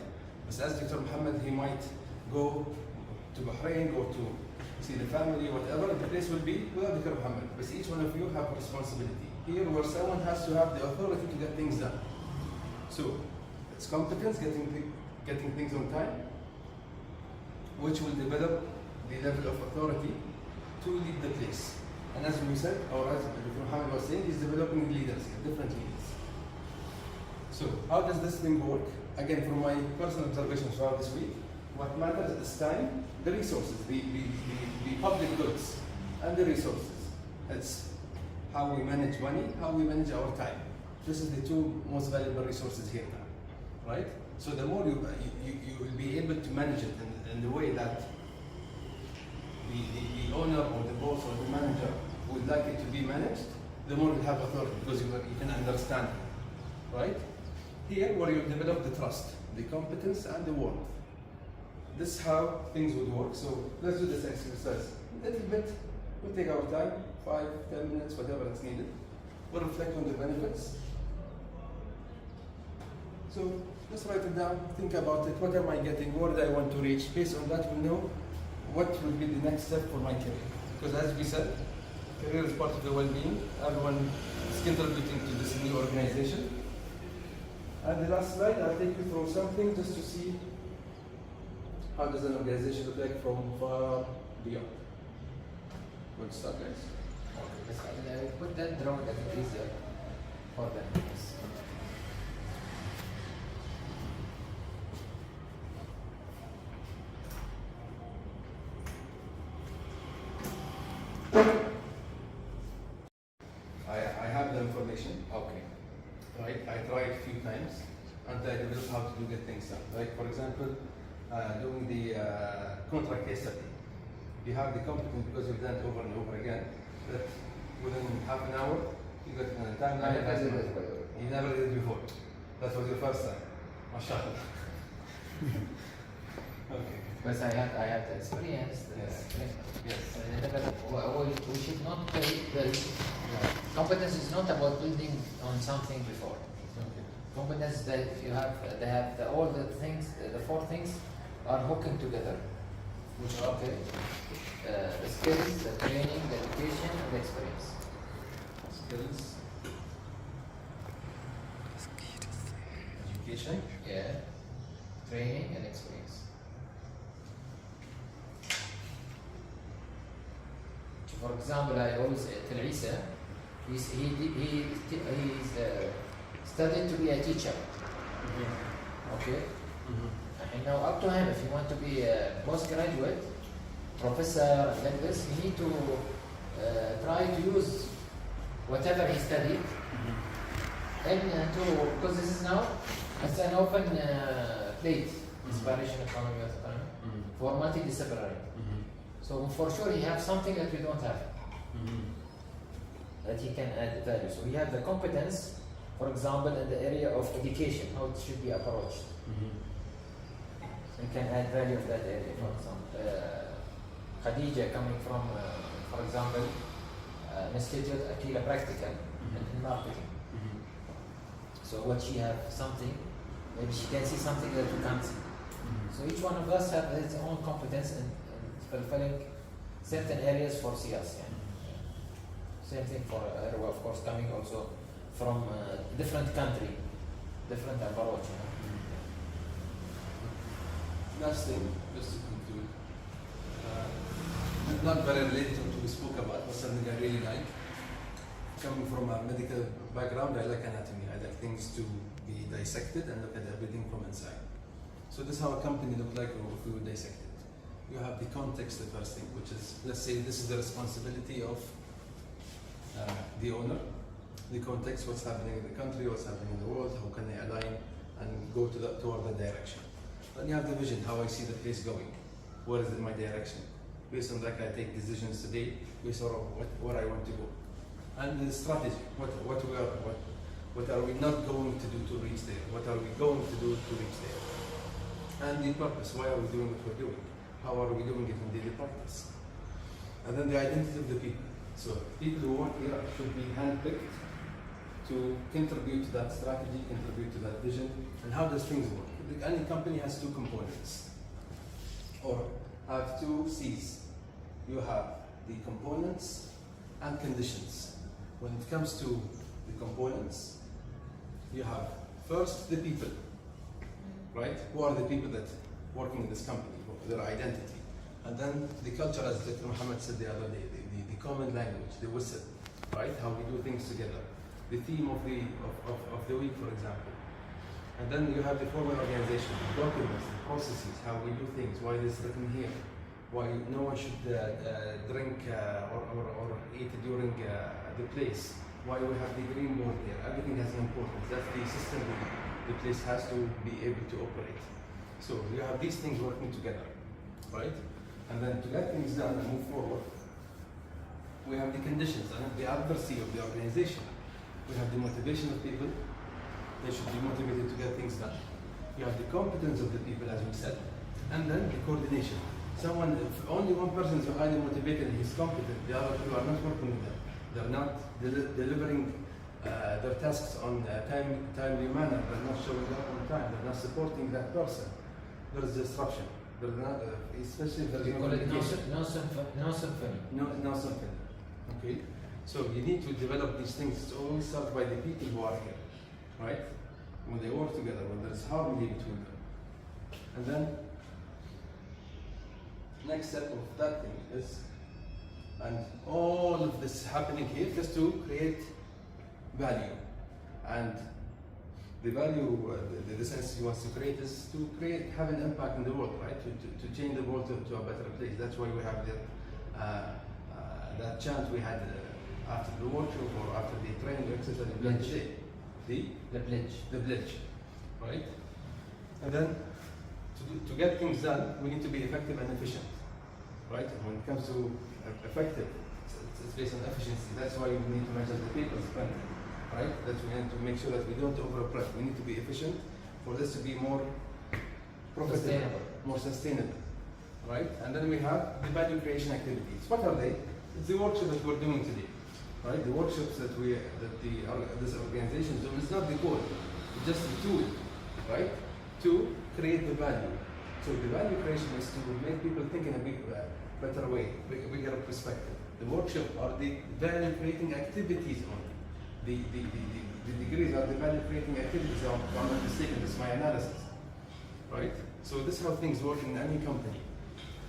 But as Dr. Mohammed, he might go to Bahrain, go to see the family, whatever the place will be, without Dr. Mohammed. But each one of you have responsibility. Here where someone has to have the authority to get things done. So it's competence, getting things on time, which will develop the level of authority to lead the place. And as we said, or as Dr. Mohammed was saying, he's developing leaders, different leaders. So how does this thing work? Again, from my personal observations throughout this week, what matters is time, the resources, the public goods, and the resources. It's how we manage money, how we manage our time. This is the 2 most valuable resources here now. right? So the more you will be able to manage it in the way that the owner or the boss or the manager would like it to be managed, the more you have authority because you can understand it, right? Here, where you develop the trust, the competence, and the work. This is how things would work. So let's do this exercise. A little bit, we'll take our time, 5, 10 minutes, whatever is needed. We'll reflect on the benefits. So let's write it down, think about it. What am I getting? Where do I want to reach? Based on that, we'll know what will be the next step for my career. Because as we said, career is part of the well-being. Everyone is contributing to this new organization. And the last slide, I'll take you through something just to see how does an organization look like from far beyond. Good start, guys. Okay, I will put that drawing that is easier for them. I have the information. Okay. Right, I tried a few times and I developed how to do get things done. Like for example, doing the contract case study. You have the competence because you've done it over and over again. That within half an hour, you got it in a timeline. You never did it before. That was your first time. MashaAllah. Okay. Because I had the experience. Yes. Yes. We should not build. Competence is not about building on something before. Okay. Competence that you have, they have all the things, the 4 things are hooking together. Which are the skills, the training, the education, and the experience. Skills. Education. Yeah. Training and experience. For example, I always tell Isa, he studied to be a teacher. Okay. And now up to him, if you want to be a postgraduate, professor like this, you need to try to use whatever he studied because this is now it's an open plate, inspiration, economy, for multidisciplinary. So for sure he has something that we don't have, that he can add value. So we have the competence, for example, in the area of education, how it should be approached. We can add value of that area, for example. Khadija coming from, for example, an institute, Akila Practical, in marketing. So what she have something, maybe she can see something that you can't see. So each one of us have his own competence in fulfilling certain areas for SIAS. Same thing for Erwa, of course, coming also from different country, different approach. Last thing, just to conclude, not very related to what we spoke about, but something I really like. Coming from a medical background, I like anatomy. I like things to be dissected and look at everything from inside. So this is how a company look like if we would dissect it. You have the context, the first thing, which is, let's say this is the responsibility of the owner. The context, what's happening in the country, what's happening in the world, how can they align and go toward that direction. Then you have the vision, how I see the place going. What is in my direction? Based on that, I take decisions today based on where I want to go. And the strategy, what are we not going to do to reach there? What are we going to do to reach there? And the purpose, why are we doing what we're doing? How are we doing it in daily practice? And then the identity of the people. So people who work here should be handpicked to contribute to that strategy, contribute to that vision. And how does things work? Any company has 2 components, or have 2 C's. You have the components and conditions. When it comes to the components, you have first the people, right? Who are the people that working in this company, their identity. And then the culture, as Dr. Muhammad said the other day, the common language, the whistle, right? How we do things together. The theme of the week, for example. And then you have the formal organization, the documents, the processes, how we do things, why this written here, why no one should drink or eat during the place, why we have the green board here. Everything has an importance. That's the system the place has to be able to operate. So you have these things working together, right? And then to get things done and move forward, we have the conditions and the advocacy of the organization. We have the motivation of people. They should be motivated to get things done. You have the competence of the people, as we said, and then the coordination. If only one person is highly motivated and he's competent, the other people are not working with them. They're not delivering their tasks on a timely manner. They're not showing up on time. They're not supporting that person. There is disruption. There's not, especially if there's no communication. No symphony. No something. Okay? So you need to develop these things. It always starts by the people who are here, right? When they work together, when there is harmony between them. And then, next step of that thing is, and all of this happening here just to create value. And the value this entity wants to create is to have an impact in the world, right? To change the world to a better place. That's why we have that chant we had after the workshop or after the training exercise we did today. The pledge, right? And then to get things done, we need to be effective and efficient, right? And when it comes to effective, it's based on efficiency. That's why we need to measure the people's spend, right? That we need to make sure that we don't overpress. We need to be efficient for this to be more profitable, more sustainable, right? And then we have the value creation activities. What are they? It's the workshop that we're doing today, right? The workshops that this organization is doing is not the goal, it's just a tool, right? To create the value. So the value creation is to make people think in a better way, bigger perspective. The workshop are the value creating activities only. The degrees are the value creating activities. If I'm not mistaken, this is my analysis, right? So this is how things work in any company.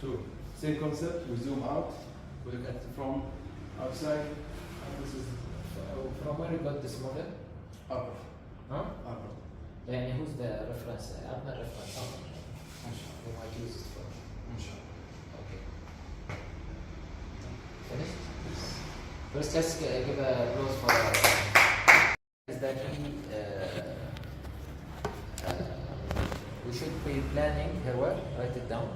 So same concept, we zoom out. We look at it from outside. This is From where you got this model? upper. Huh? Upper. يعني who's the reference? أبنى reference. We might use it for. Okay. Finished? First, let's give a applause for is that we should be planning her work, write it down.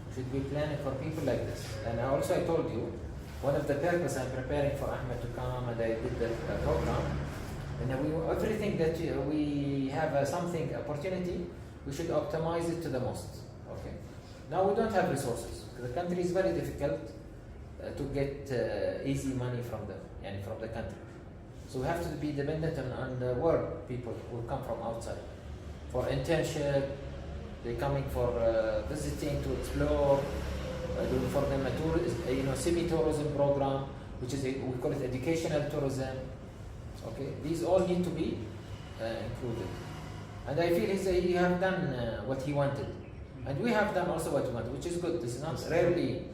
We should be planning for people like this. And also I told you, one of the purposes I'm preparing for Ahmed to come and I did the program, and everything that we have something opportunity, we should optimize it to the most. Okay. Now we don't have resources. The country is very difficult to get easy money from the country. So we have to be dependent on the work people who come from outside for internship. They're coming for visiting to explore. Doing for them a semi-tourism program, which is we call it educational tourism. Okay, these all need to be included. And I feel he have done what he wanted, and we have done also what we wanted, which is good. This is not rarely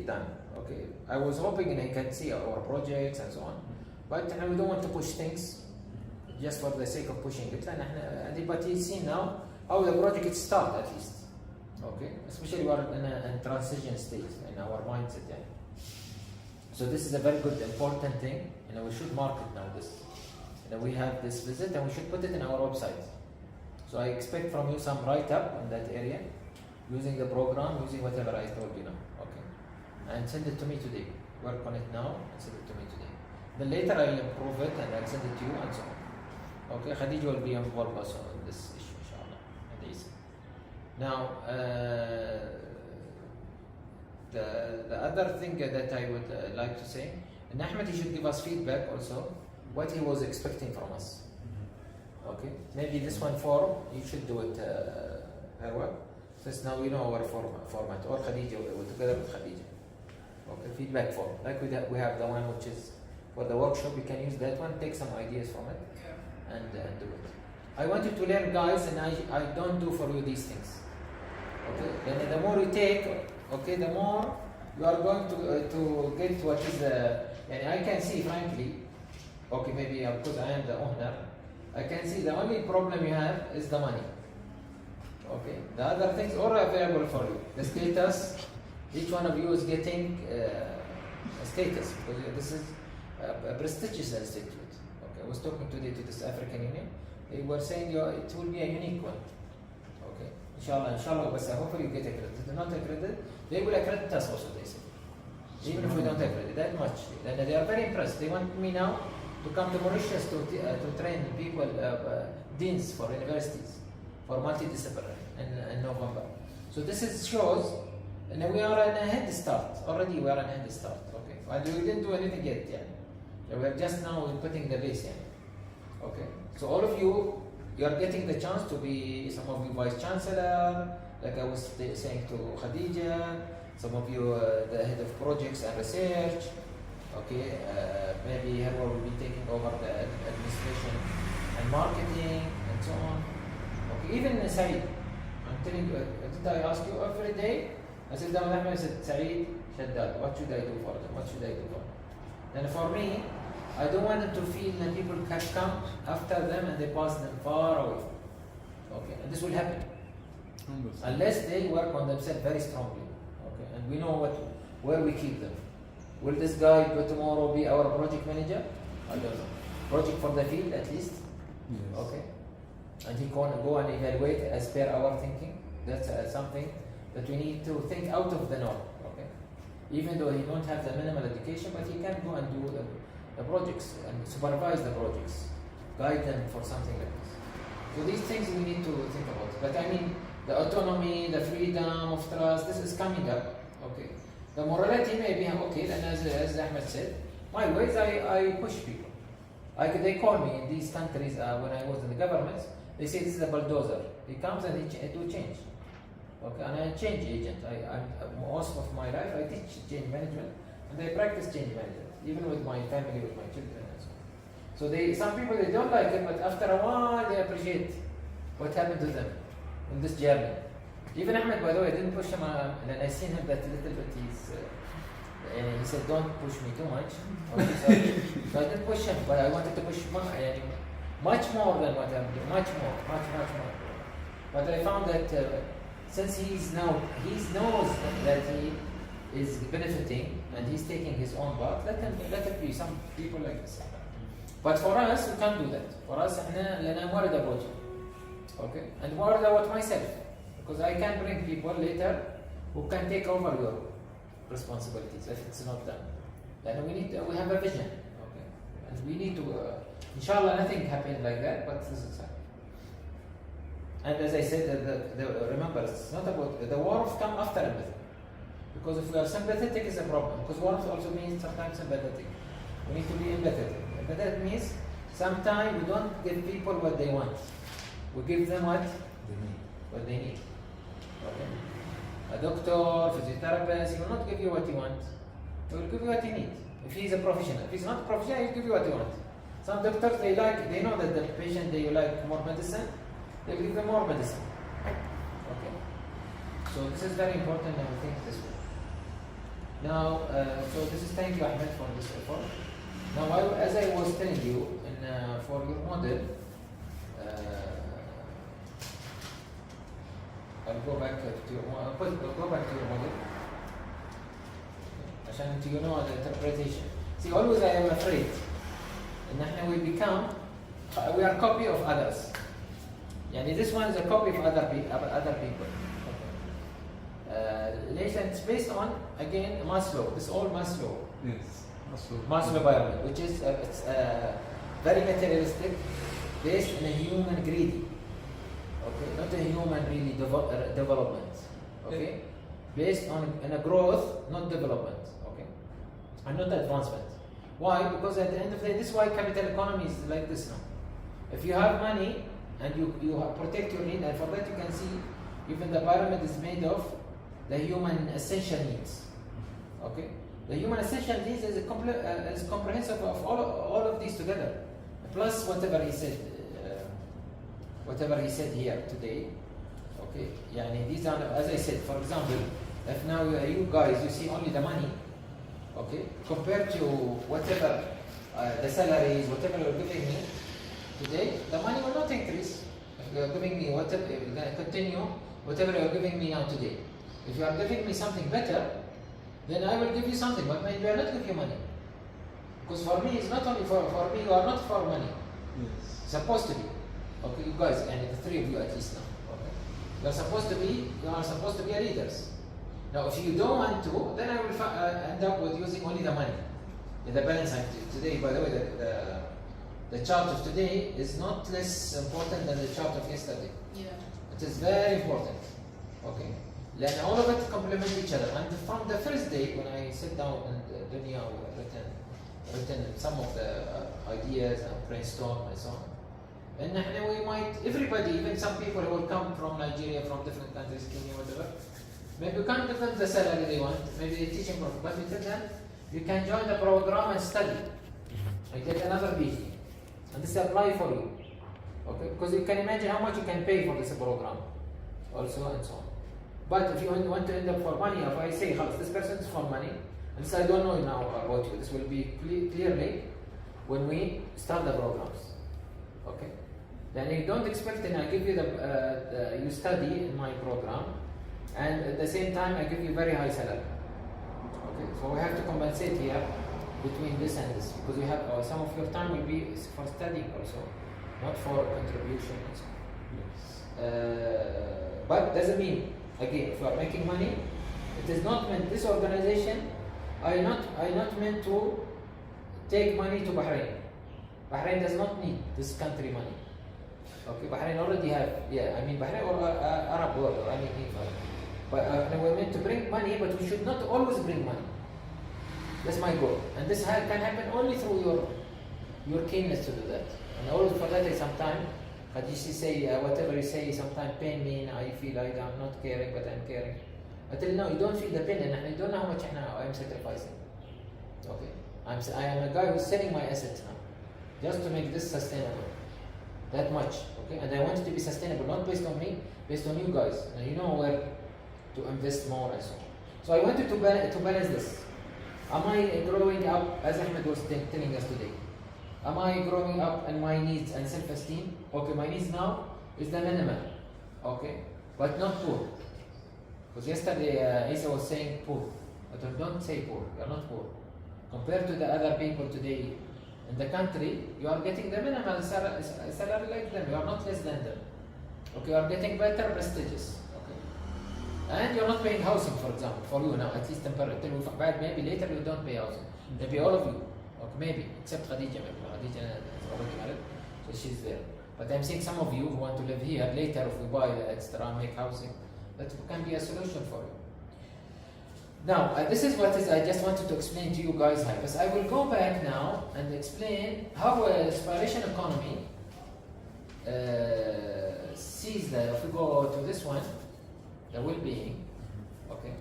done. Okay, I was hoping he can see our projects and so on, but we don't want to push things just for the sake of pushing it. But he's seen now how the project starts at least. Okay, especially we are in a transition stage in our mindset. Yeah. So this is a very good, important thing. We should market now this. We have this visit and we should put it in our website. So I expect from you some write-up in that area, using the program, using whatever I told you now. Okay, and send it to me today. Work on it now and send it to me today. Then later I'll improve it and I'll send it to you and so on. Okay, Khadija will be involved also in this issue, inshallah. And easy. Now, the other thing that I would like to say, and Ahmed, he should give us feedback also, what he was expecting from us. Okay, maybe this one form, you should do it, Harwa, since now we know our format, or Khadija, together with Khadija. Okay, feedback form, like we have the one which is for the workshop, you can use that one, take some ideas from it, and do it. I want you to learn, guys, and I don't do for you these things. Okay, and the more you take, okay, the more you are going to get what is and I can see, frankly, okay, maybe because I am the owner, I can see the only problem you have is the money. Okay, the other things are available for you. The status, each one of you is getting a status, because this is a prestigious institute. Okay, I was talking today to this African Union. They were saying it will be a unique one. Okay, inshallah, but hopefully you get accredited. If not accredited, they will accredit us also, they say. Even if we don't accredit that much. Then they are very impressed. They want me now to come to Mauritius to train people, deans for universities, for multidisciplinary in November. So this shows, and we are in a head start. Already we are in a head start. Okay, and we didn't do anything yet. Yeah, we are just now putting the base. Yeah. Okay, so all of you are getting the chance to be, some of you vice chancellor, like I was saying to Khadija, some of you the head of projects and research. Okay, maybe Herwa will be taking over the administration and marketing and so on. Okay, even Saeed, I'm telling you, did I ask you every day? I said, I said, Saeed, Shaddad, what should I do for them? What should I do for them? Then for me, I don't want them to feel that people can come after them and they pass them far away. Okay, and this will happen unless they work on themselves very strongly. Okay, and we know where we keep them. Will this guy tomorrow be our project manager? I don't know. Project for the field at least. Yes. Okay, and he can go and evaluate as per our thinking. That's something that we need to think out of the norm. Okay, even though he don't have the minimal education, but he can go and do the projects and supervise the projects, guide them for something like this. So these things we need to think about. But I mean, the autonomy, the freedom of trust, this is coming up. Okay, the morality may be okay. Then as Ahmed said, my ways I push people. They call me in these countries when I was in the government. They say this is a bulldozer. He comes and he do change. Okay, and I'm a change agent. Most of my life I teach change management and I practice change management, even with my family, with my children and so on. So some people they don't like it, but after a while they appreciate what happened to them in this journey. Even Ahmed, by the way, I didn't push him, and I seen him that little bit. And he said, "Don't push me too much." Okay, so I didn't push him, but I wanted to push much more than what I'm doing, much more. But I found that since he knows that he is benefiting and he's taking his own part, let it be. Some people like this. But for us, we can't do that. For us, I'm worried about you. Okay, and worried about myself because I can bring people later who can take over your responsibilities if it's not done. Then we have a vision. Okay, and we need to. Inshallah, nothing happened like that, but this is happening. And as I said, remember, it's not about the warmth come after empathy. Because if we are sympathetic, it's a problem. Because warmth also means sometimes sympathetic. We need to be empathetic. Empathetic means sometimes we don't give people what they want. We give them what they need. Okay. A doctor, physiotherapist, he will not give you what you want. He will give you what you need. If he is a professional. If he's not a professional, he will give you what you want. Some doctors, they know that the patient, they like more medicine, they will give them more medicine. Okay. So this is very important and I think this way. Now, so this is, thank you Ahmed for this effort. Now, as I was telling you, for your model, I'll go back to your model. عشان you know the interpretation. See, always I am afraid. And we are a copy of others. Yani this one is a copy of other people. It's based on, again, Maslow. This is all Maslow. Yes. Maslow pyramid, which is very materialistic, based on a human greedy. Okay, not a human really development. Okay, based on a growth, not development. Okay, and not advancement. Why? Because at the end of the day, this is why capital economy is like this now. If you have money and you protect your need, and for that you can see even the pyramid is made of the human essential needs. Okay, the human essential needs is comprehensive of all of these together, plus whatever he said here today. Okay, yani these are, as I said, for example, if now you guys you see only the money, okay, compared to whatever the salaries, whatever you're giving me today, the money will not increase. If you're giving me whatever, you're going to continue whatever you're giving me now today. If you are giving me something better, then I will give you something, but maybe I will not give you money. Because for me, it's not only for me, you are not for money. Yes. Supposed to be. Okay, you guys, and the three of you at least now. Okay. You are supposed to be leaders. Now, if you don't want to, then I will end up with using only the money. In the balance today, by the way, the chart of today is not less important than the chart of yesterday. Yeah. It is very important. Okay. Then all of it complement each other. And from the first day when I sit down and Dunya written some of the ideas and brainstorm and so on. And we might, everybody, even some people who will come from Nigeria, from different countries, Kenya, whatever, maybe you can't give them the salary they want, maybe they teach them, but we tell them, you can join the program and study. And get another PhD. And this apply for you. Okay? Because you can imagine how much you can pay for this program. Also and so on. But if you want to end up for money, if I say, this person is for money, and this I don't know now about you, this will be clearly when we start the programs. Okay? Then you don't expect, and I give you you study in my program, and at the same time I give you very high salary. Okay, so we have to compensate here between this and this, because we have some of your time will be for studying also, not for contribution and so on. But doesn't mean, again, if you are making money, it is not meant, this organization, I not meant to take money to Bahrain. Bahrain does not need this country money. Okay, Bahrain already have, Bahrain or Arab world or anything. But we're meant to bring money, but we should not always bring money. That's my goal. And this can happen only through your keenness to do that. And always for that, I sometimes, Khadiji say, whatever you say, sometimes pain me, and I feel like I'm not caring, but I'm caring. I tell you, no, you don't feel the pain, and you don't know how much I'm sacrificing. Okay? I am a guy who's selling my assets now, just to make this sustainable. That much. Okay? And I want it to be sustainable, not based on me, based on you guys. And you know where to invest more and so on. So I wanted to balance this. Am I growing up, as Ahmed was telling us today, am I growing up in my needs and self-esteem? Okay, my needs now is the minimum, okay, but not poor. Because yesterday Isa was saying poor, but don't say poor, you are not poor. Compared to the other people today in the country, you are getting the minimal salary like them, you are not less than them. Okay, you are getting better prestigious. And you're not paying housing, for example, for you now, at least temporarily. Maybe later you don't pay housing. Maybe all of you, okay, maybe, except Khadija, maybe. Khadija is already married, so she's there. But I'm saying some of you who want to live here, later if we buy the extra and make housing, that can be a solution for you. Now, this is what I just wanted to explain to you guys here. But I will go back now and explain how aspiration economy sees that. If we go to this one, the well-being, okay.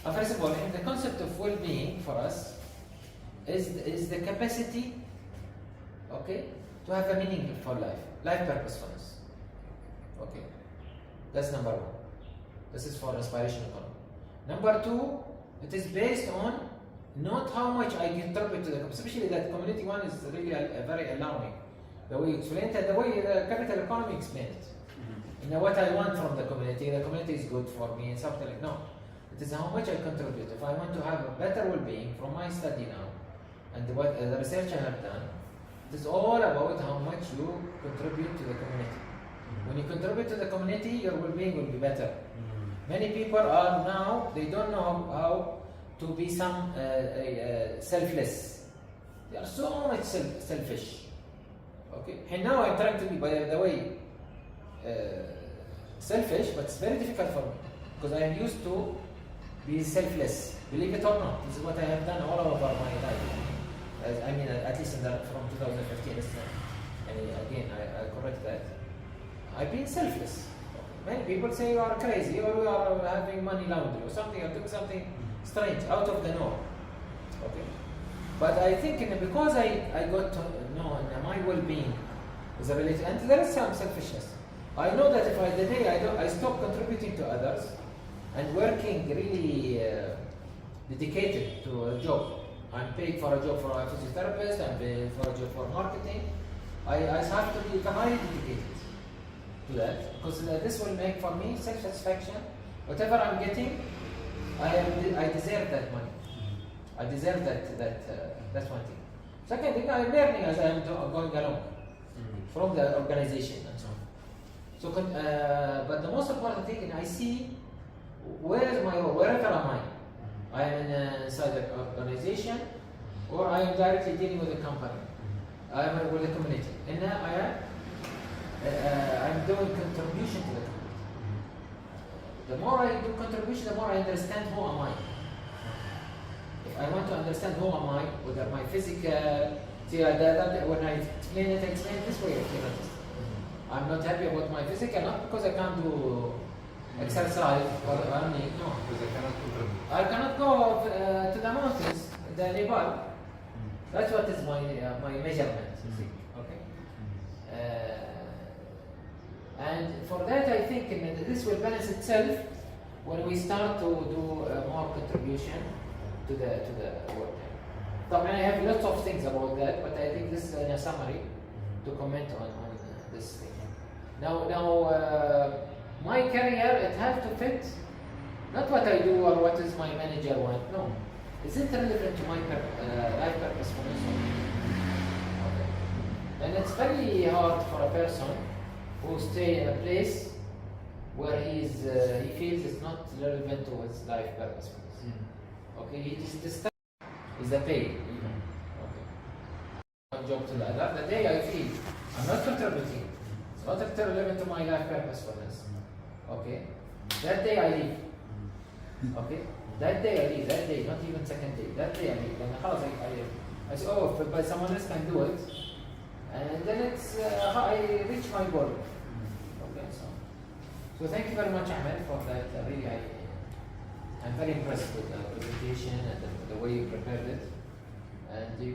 First of all, the concept of well-being for us is the capacity, okay, to have a meaningful life purposefulness. Okay, that's number one. This is for aspiration economy. Number two, it is based on not how much I contribute to the community, especially that community one is really very alarming. The way you explain it, the way the capital economy explains it. You know what I want from the community is good for me and something like no. It is how much I contribute. If I want to have a better well-being from my study now and what the research I have done, it is all about how much you contribute to the community. When you contribute to the community, your well-being will be better. Many people are now, they don't know how to be selfless. They are so much selfish. Okay, and now I'm trying to be, by the way, selfish, but it's very difficult for me because I am used to be selfless. Believe it or not, this is what I have done all over my life. At least from 2015. Again, I correct that. I've been selfless. Many people say you are crazy, or you are having money laundering, or something, or doing something strange, out of the norm. Okay, but I think because I got to know my well-being is a related, and there is some selfishness. I know that if the day I stop contributing to others and working really dedicated to a job, I'm paid for a job for a physiotherapist, I'm paid for a job for marketing, I have to be highly dedicated to that because this will make for me self-satisfaction. Whatever I'm getting, I deserve that money. I deserve that's one thing. Second thing, I'm learning as I'm going along from the organization and so on. So, but the most important thing, I see where is my role, wherever am I? I am inside the organization, or I am directly dealing with the company. I am with the community, and I'm doing contribution to the community. The more I do contribution, the more I understand who am I. If I want to understand who am I, whether my physical, see, when I explain it this way. I'm not happy about my physical, not because I can't do exercise or running, no. Because I cannot contribute. I cannot go to the mountains, the Nepal. That's what is my measurement, you see. Okay. And for that, I think this will balance itself when we start to do more contribution to the work. So, I have lots of things about that, but I think this is in a summary to comment on this thing. Now, my career, it has to fit not what I do or what is my manager want. No, is it relevant to my life purpose for myself? Okay. And it's very hard for a person who stay in a place where he feels it's not relevant to his life purpose. Okay, this is the pay. Okay. One job to the other. The day I feel I'm not contributing, it's not relevant to my life purpose for this. Okay, that day I leave. Okay, that day I leave. That day, not even second day. That day I leave. Then I say, oh, but someone else can do it, and then it's I reach my goal. Okay, so thank you very much, Ahmed, for that. Really, I'm very impressed with the presentation and the way you prepared it, and he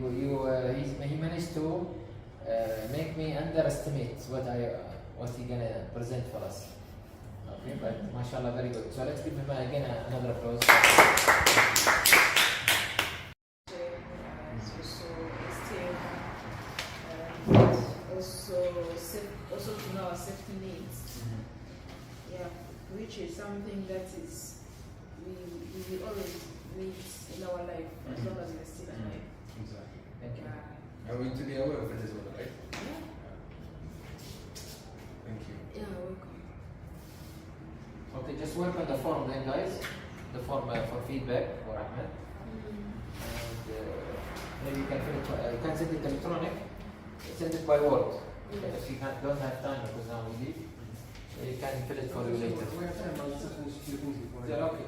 managed to make me underestimate what he gonna present for us. Okay, but mashallah, very good. So let's give him again another applause. Also to know our safety needs. Yeah, which is something that is we always need in our life as long as we're still alive. Exactly. Thank you. Are we to be aware of it as well, right? Yeah. Thank you. Yeah, welcome. Okay, just work on the form then, guys. The form for feedback for Ahmed. And maybe you can fill it. You can send it electronic. Send it by word. If you don't have time because now we leave, you can fill it for you later. We have time, I'll just finish a few things before I Yeah, okay.